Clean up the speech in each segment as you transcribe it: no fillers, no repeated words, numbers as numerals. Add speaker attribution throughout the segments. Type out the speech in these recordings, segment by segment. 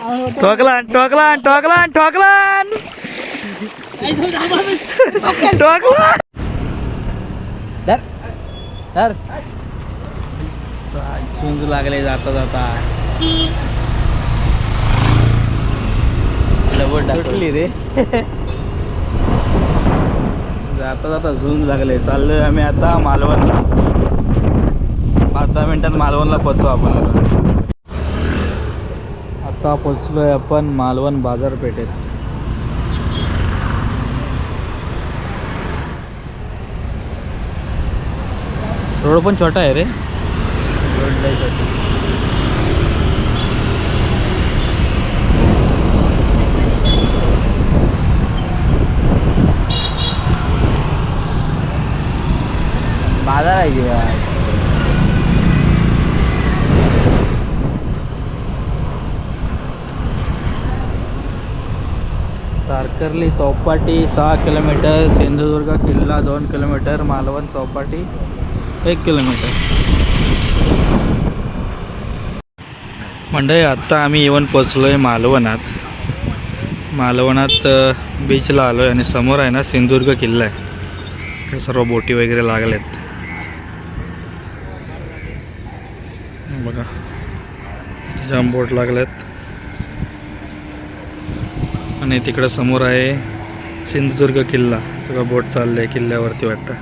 Speaker 1: ठोकला ठोकला ठोकला ठोकला ठोकला झुंज लागले जाता जाता सुटली रे जाता जाता झुंज लागले. चाललोय आम्ही आता मालवणला. 5-10 मिनिटात मालवणला पोहोचू आपण. आता पोचलोय आपण मालवण बाजारपेठेत. रोड पण छोटा आहे रे. रोड लय छोटा. बाजार आहे की यार. तारकर्ली चौपाटी 6 किलोमीटर, सिंधुदुर्ग किल्ला 2 किलोमीटर, मालवण चौपाटी 1 किलोमीटर. मंडळी आत्ता आम्ही येऊन पोचलो आहे मालवणात. मालवणात बीचला आलो आहे आणि समोर आहे ना सिंधुदुर्ग किल्ला आहे. सर्व बोटी वगैरे लागल्यात बघा. जाम बोट लागल्यात आणि तिकडं समोर आहे सिंधुदुर्ग किल्ला. सगळं बोट चाललंय किल्ल्यावरती वाटतं.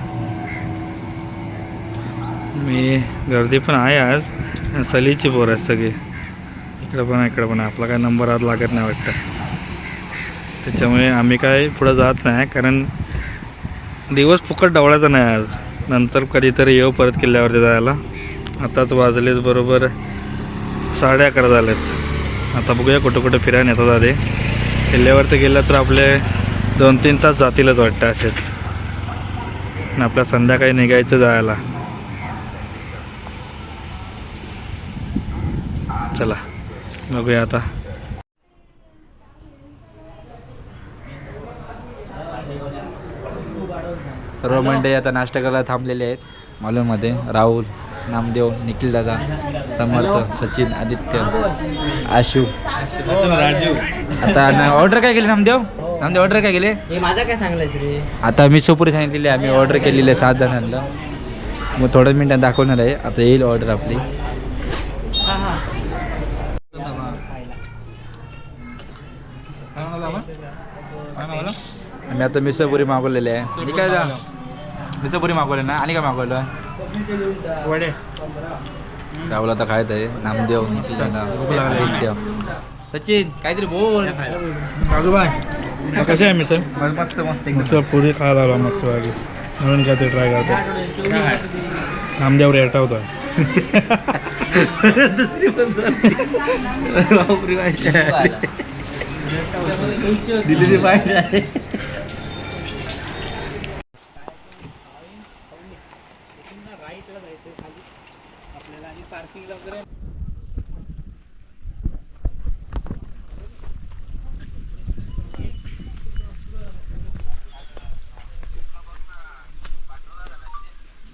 Speaker 1: मी गर्दी पण आहे आज. सलीची पोर आहेत सगळी. इकडं पण आपला काय नंबर आज लागत नाही वाटतं. त्याच्यामुळे आम्ही काय पुढं जात नाही, कारण दिवस फुकट डावळायचा नाही आज. नंतर कधीतरी येऊ परत किल्ल्यावरती जायला. आताच वाजलेच बरोबर 11:30 झालेत. आता बघूया कुठं कुठं फिरायला नेतात आले. किल्ल्यावरती गेलं तर आपले 2-3 तास जातीलच वाटतं असेच. आणि आपल्या संध्याकाळी निघायचं जायला. चला बघूया आता.
Speaker 2: सर्व मंडळी आता नाश्ता करायला थांबलेले आहेत मालवणमध्ये. राहुल, नामदेव, निखिल दादा, समर्थ, सचिन, आदित्य, आशू,
Speaker 1: राजू.
Speaker 2: आता ऑर्डर काय केली नामदेव? ऑर्डर काय केले?
Speaker 3: माझा काय सांगलायस रे?
Speaker 2: आता मी सोपुरी सांगितलेली. आम्ही ऑर्डर केलेली आहे 7 जणांना. मग थोड्या मिनिटात दाखवणार आहे. आता येईल ऑर्डर आपली. आम्ही आता मिसळपुरी मागवलेली आहे. ठीक आहे, मिसळपुरी मागवले ना. आणि काय मागवलं?
Speaker 1: वडे.
Speaker 2: राहुल आता खायत आहे. नामदेव, आदित्य, सचिन काहीतरी बोल.
Speaker 1: कसे आहे मिसळ?
Speaker 2: मस्त मस्त
Speaker 1: मिसळ पुरी खायला आलो मस्त वाटली. म्हणून काहीतरी ट्राय करतो. नामदेव रेटा होता.
Speaker 2: दिलेली पाहिजे आहे.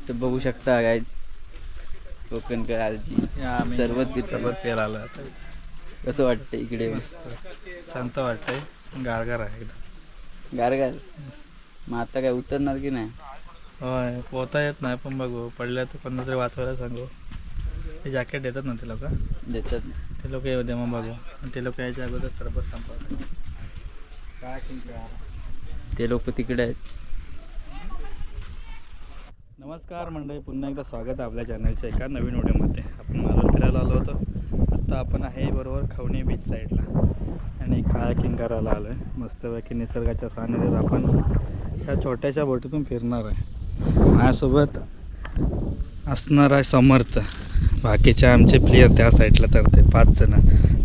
Speaker 2: तर बघू शकता गाईज कोकण आजी सरबत
Speaker 1: प्यायला आलं.
Speaker 2: कसं वाटतं इकडे?
Speaker 1: मस्त शांत वाटतंय. गारगार आहे एकदम
Speaker 2: गारगार. मग आता काय उतरणार की नाही?
Speaker 1: होय, पोहता येत नाही पण बघू. पडल्या तर कोणा तरी वाचवायला सांगू. ते जॅकेट देतात ना ते लोक.
Speaker 2: देतात
Speaker 1: ते लोक येऊ दे मग बघू. आणि ते लोक यायच्या अगोदर सरबत संपवतात. काय
Speaker 2: ते लोक तिकडे आहेत.
Speaker 1: नमस्कार मंडळी, पुन्हा एकदा स्वागत आहे आपल्या चॅनलच्या एका नवीन व्हिडिओमध्ये. आपण मालवण फिरायला आलो होतो. आत्ता आपण आहे बरोबर खवणे बीच साईडला आणि कायाकिंग करायला आलो आहे. मस्तपैकी निसर्गाच्या सानिध्यात आपण ह्या छोट्याशा बोटीतून फिरणार आहे. माझ्यासोबत असणार आहे समर्थ. बाकीचे आमचे प्लेयर त्या साईडला तर ते 5 जण.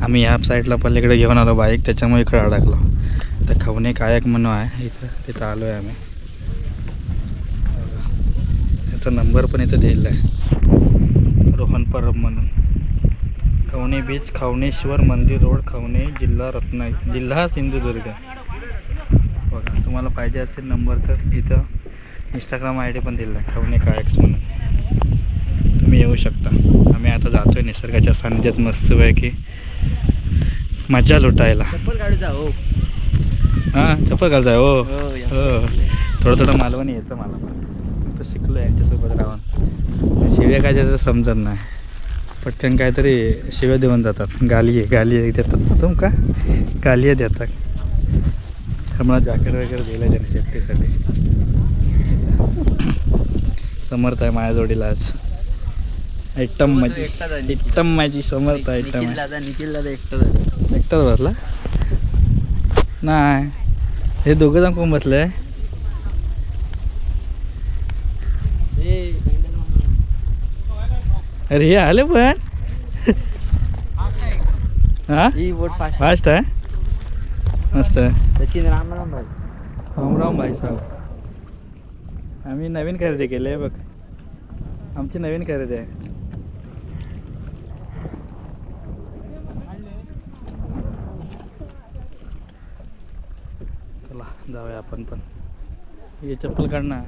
Speaker 1: आम्ही ह्या साईडला पलीकडे घेऊन आलो बाईक, त्याच्यामुळे इकडे अडकलो. तर खवणे कायाक म्हणून आहे इथं, तिथं आलो आहे आम्ही. त्याचा नंबर पण इथं दिलेला आहे, रोहन परब म्हणून. खवणे बीच, खवणेश्वर मंदिर रोड, खवणे, जिल्हा सिंधुदुर्ग. बघा, तुम्हाला पाहिजे असेल नंबर तर इथं इंस्टाग्राम ID पण दिला आहे, खवणे कायक्स म्हणून. तुम्ही येऊ शकता. आम्ही आता जातो आहे निसर्गाच्या सानिध्यात मस्तपैकी मजा लुटायला.
Speaker 2: चप्पल काढूचा हो.
Speaker 1: हां चप्पल घालताय हो.
Speaker 2: हो,
Speaker 1: हो थोडं थोडं मालवणी येतं मला पण तर शिकलो यांच्यासोबत राहून. शिव्या काय त्याचं समजत नाही. पटकन काहीतरी शिव्या देऊन जातात. गालिये देतात ना तुम का गालिये देतात. आम्हाला जॅकेट वगैरे दिलं त्याने सेफ्टीसाठी. समर्थ आहे माझ्या जोडीला आज. आयटम माझी समर्थ आयटम आहे.
Speaker 2: निखिल दादा एकटा
Speaker 1: एकटाच बसला नाही. हे दोघं जण कोण बसले. अरे हे आले पण हा फास्ट आहे. मस्त आहे.
Speaker 2: सचिन राम राम भाई.
Speaker 1: राम भाई साहेब. आम्ही नवीन खरेदी केली आहे बघ. आमची नवीन खरेदी आहे. चला जाऊया आपण पण. हे चप्पल काढ ना.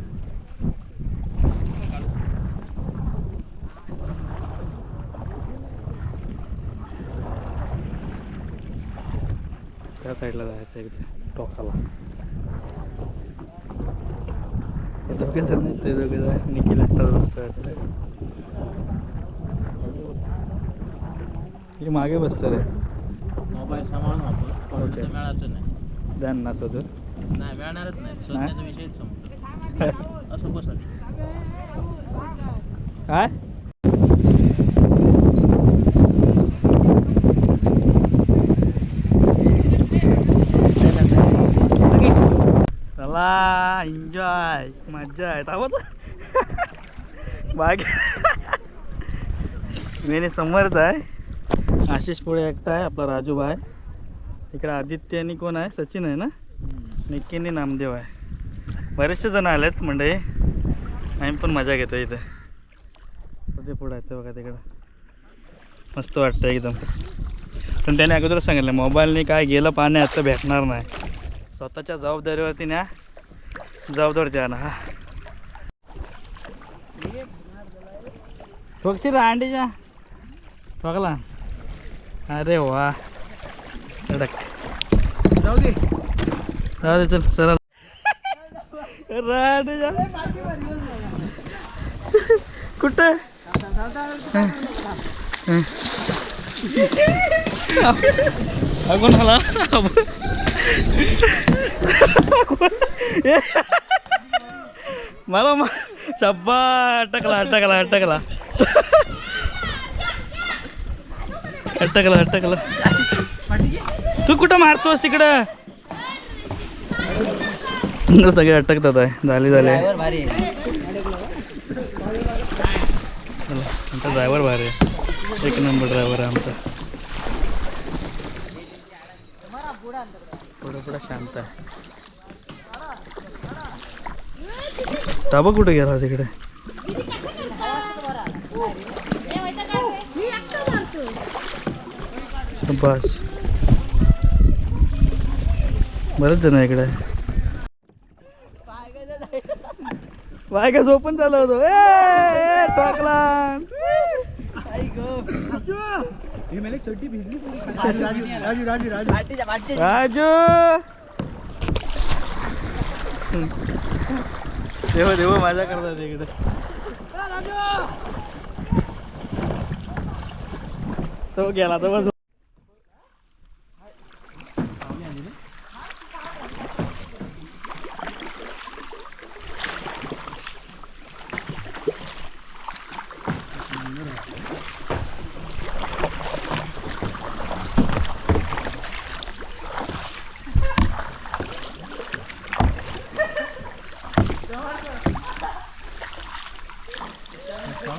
Speaker 1: त्या साईडला जायचं एकदा टोकाला. दोघे जण ते दोघे जण निखिल एकटाच बसतोय. हे मागे बसतो रे.
Speaker 2: मोबाईल सांभाळून वापर. मिळायचं नाही.
Speaker 1: ध्यान ना शोधून
Speaker 2: नाही मिळणारच नाही. शोधण्याचा विषयच समजतो. असं बस
Speaker 1: काय चला एन्जॉय मज्जा आहे. बाग मेने समर्थ आहे. आशिष पुढे एकटा आहे. आपला राजू आहे. इकडे आदित्य आणि कोण आहे सचिन आहे ना. निक्कीनी नामदेव आहे. बरेचसे जण आलेत मंडळी. आम्ही पण मजा घेतो इथे. ते पुढं आहे बघा तिकडं. मस्त वाटतं एकदम. पण त्याने अगोदर सांगितलं मोबाईलने काय गेलं पाण्यात तर भेटणार नाही. स्वतःच्या जबाबदारीवरती न्या. जबाबदार द्या ना. हा ठोकशील अंडीच्या ठोकला. अरे वा कडक. जाऊ दे चल सरळ. रांडीच्या कुठे कोण आला. मला चब्बा अटकला अटकला अटकला अटकला अटकला. तू कुठं मारतोस तिकडं. सगळे अटकतात आहे. झाले चला आमचा ड्रायव्हर भारी आहे. एक नंबर ड्रायव्हर आहे आमचा. पुढं शांत आहे. ताबा कुठे गेला तिकडे. बस बरंच जण आहे इकडे. बाय का झोपून चालू होतो. टाकला राजू. देव देव माझ्या करतात इकडे. तो गेला तो बस.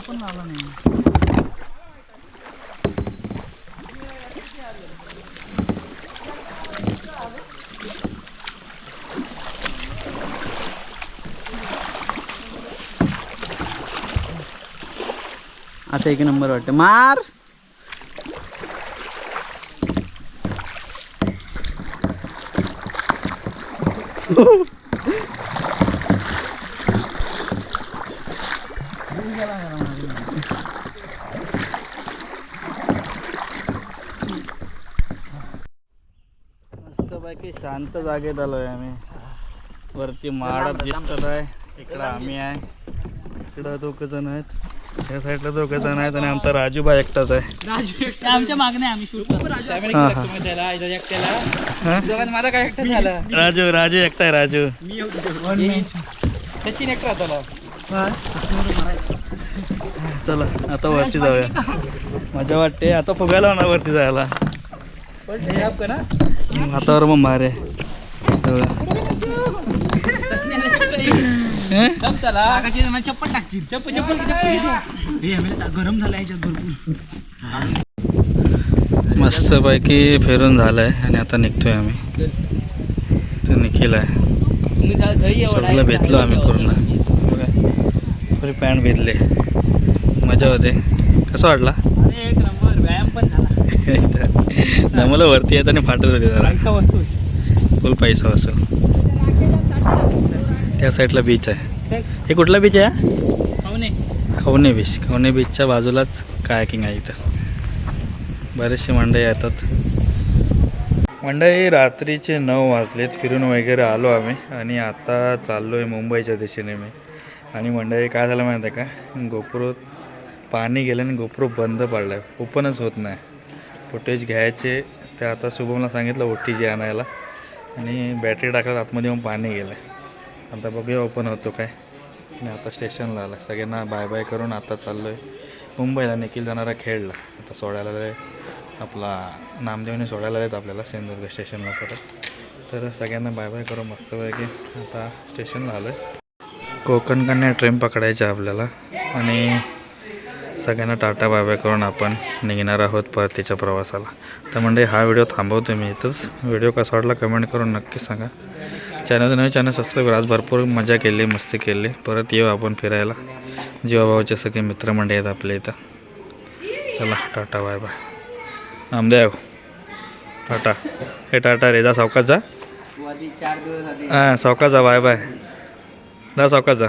Speaker 1: पण आला नाही. आता एक नंबर वाटतं. मार मस्तपैकी शांत जागेत आलोय आम्ही. वरती माड दिसत आहे, इकडं आम्ही आहे, इकडं दोघं जण आहेत, त्या साईडला दोघं जण आहेत आणि आमचा राजूबा एकटाच आहे.
Speaker 3: आमच्या मागणे आम्ही शूट करतो.
Speaker 1: हा, हा.
Speaker 2: माझा काय एकटा झाला.
Speaker 1: राजू एकटा आहे. राजू
Speaker 2: सचिन एकटा झाला.
Speaker 1: चला आता वरती जाऊया. मजा वाटते आता फुगायला होणार वरती जायला. हातावर मग मारे
Speaker 3: चप्पल टाकतील. चप्पल गरम झाला याच्यात भरपूर.
Speaker 1: मस्तपैकी फिरून झालंय आणि आता निघतोय आम्ही. तर निखिल आहे, सगळं भेटलो आम्ही पूर्ण. पुरी पॅन्ट भेटले, मजा होते. कसं वाटला?
Speaker 3: एक नंबर. व्यायाम पण झाला.
Speaker 1: दमलं वरती येत आणि फाटत होते जरा.
Speaker 3: पैसा वस्तू.
Speaker 1: फुल पैसा असेल. त्या साईडला बीच आहे. हे कुठला बीच आहे? खवणे बीच. खवणे बीचच्या बाजूलाच कायाकिंग आहे. इथं बरेचसे मंडळी येतात. मंडळी रात्रीचे 9 वाजलेत. फिरून वगैरे आलो आम्ही आणि आता चाललो आहे मुंबईच्या दिशेने मी. आणि मंडळी काय झालं माहिती आहे का, गोप्रो पाणी गेलं आणि गोप्रो बंद पडला आहे, ओपनच होत नाही. फुटेज घ्यायचे ते आता शुभमला सांगितलं OTG आणायला आणि बॅटरी टाकल्यात आतमध्ये मग पाणी गेलं आहे. आता बघूया ओपन होतो काय. आणि आता स्टेशनला आला. सगळ्यांना बाय बाय करून आता चाललो आहे मुंबईला. निखिल जाणारा खेळला आता सोडायला आपला नामदेवने सोडायला आहेत आपल्याला सिंधुदुर्ग स्टेशनला परत. तर सगळ्यांना बाय बाय करून मस्तपैकी आता स्टेशनला आलो आहे. कोकणकडनं ट्रेन पकडायची आहे आपल्याला आणि सगळ्यांना टाटा बाय बाय करून आपण निघणार आहोत परतीच्या प्रवासाला. तर म्हणजे हा व्हिडिओ थांबवतो मी इथंच. व्हिडिओ कसा वाटला कमेंट करून नक्की सांगा. Channel subscribe. आज भरपूर मजा केली, मस्ती केली. परत येऊ आपण फिरायला. जीवाभावाचे सगळे मित्रमंडळी आहेत आपल्या इथं. चला ta-ta bye bye. Namdev ta-ta. हे टाटा रे, जा सावकाश जा.
Speaker 2: 4 दिवस आधी
Speaker 1: हां सावकाश जा. Bye bye. जा सावकाश जा.